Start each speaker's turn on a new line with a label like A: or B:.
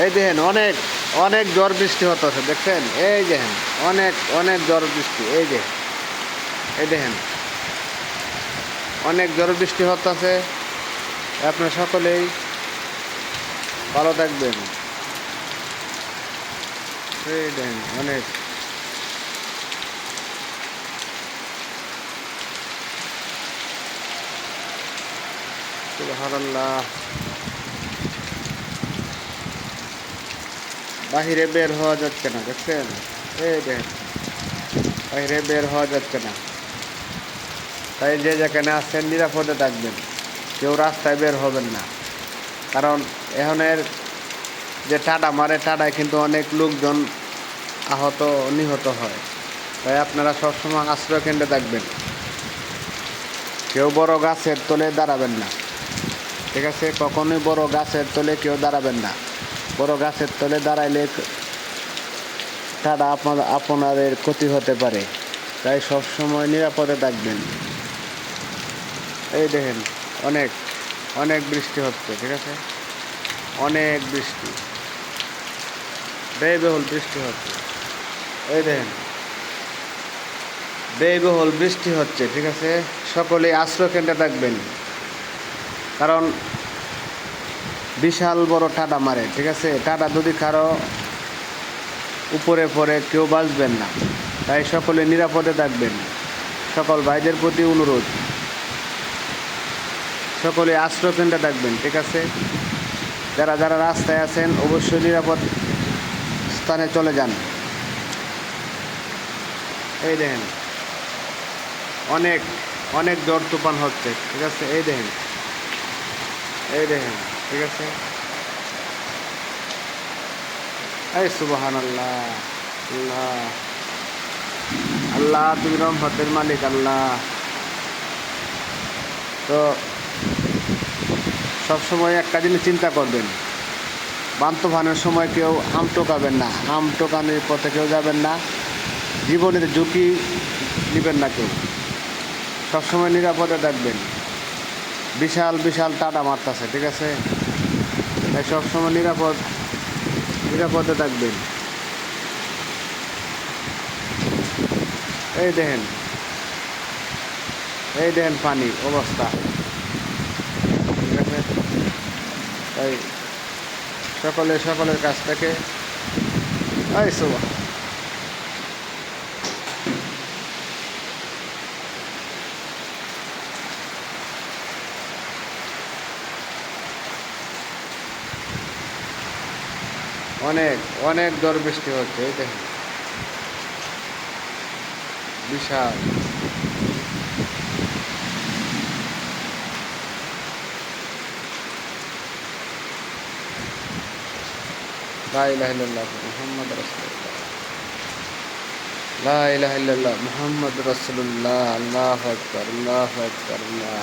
A: এই দেখেন অনেক অনেক ঝড় বৃষ্টি হতেছে, দেখছেন? এই দেখেন অনেক অনেক ঝড় বৃষ্টি। এই দেখেন অনেক ঝড় বৃষ্টি হতেছে। আপনারা সকলেই ভালো থাকবেন। এই দেখেন অনেক সুবহানাল্লাহ। বাহিরে বের হওয়া যাচ্ছে না, দেখছেন? এই দেখেন বাহিরে বের হওয়া যাচ্ছে না। তাই যে যেখানে আছেন নিরাপদে থাকবেন, কেউ রাস্তায় বের হবেন না। কারণ এখনের যে টাডা মারে, টাডায় কিন্তু অনেক লোকজন আহত নিহত হয়। তাই আপনারা সবসময় আশ্রয় কেন্দ্রে থাকবেন। কেউ বড় গাছের তলে দাঁড়াবেন না, ঠিক আছে? কখনোই বড় গাছের তলে কেউ দাঁড়াবেন না। বড় গাছের তলে দাঁড়াইলে টাডা আপনাদের ক্ষতি হতে পারে। তাই সবসময় নিরাপদে থাকবেন। এই দেখেন অনেক অনেক বৃষ্টি হচ্ছে, ঠিক আছে? অনেক বৃষ্টি, ব্যয়বহুল বৃষ্টি হচ্ছে। এই দেখেন ব্যয়বহুল বৃষ্টি হচ্ছে, ঠিক আছে? সকলেই আশ্রয় কেন্দ্রে থাকবেন। কারণ বিশাল বড় টাডা মারে, ঠিক আছে? টাডা যদি কারো উপরে পড়ে কেউ বাঁচবেন না। তাই সকলে নিরাপদে থাকবেন। সকল ভাইদের প্রতি অনুরোধ, সকলে আশ্রয় কেন্দ্রে থাকবেন, ঠিক আছে? যারা যারা রাস্তায় আছেন অবশ্যই নিরাপদ স্থানে চলে যান। এই দেখেন অনেক অনেক ঝড় তুফান হচ্ছে, ঠিক আছে? এই দেখেন ঠিক আছে? এই সুবহানাল্লাহ। আল্লাহ আল্লাহ, তুমি রহমতের মালিক আল্লাহ। তো সবসময় একটা জিনিস চিন্তা করবেন, বান তুফানের সময় কেউ আম টোকাবেন না, আম টোকানোর পথে কেউ যাবেন না, জীবনের ঝুঁকি নেবেন না কেউ। সবসময় নিরাপদে থাকবেন। বিশাল বিশাল টাটা মারতেছে, ঠিক আছে? তাই সবসময় নিরাপদে থাকবেন। এই দেখেন পানি অবস্থা, ঠিক আছে? তাই সকলের কাছ থেকে এই সুবহান অনেক অনেক ঝড় বৃষ্টি হচ্ছে। এই দেখেন বিশাল। লা ইলাহা ইল্লাল্লাহ মুহাম্মাদুর রাসূলুল্লাহ, লা ইলাহা ইল্লাল্লাহ মুহাম্মাদুর রাসূলুল্লাহ। আল্লাহু আকবার, আল্লাহু আকবার, আল্লাহ।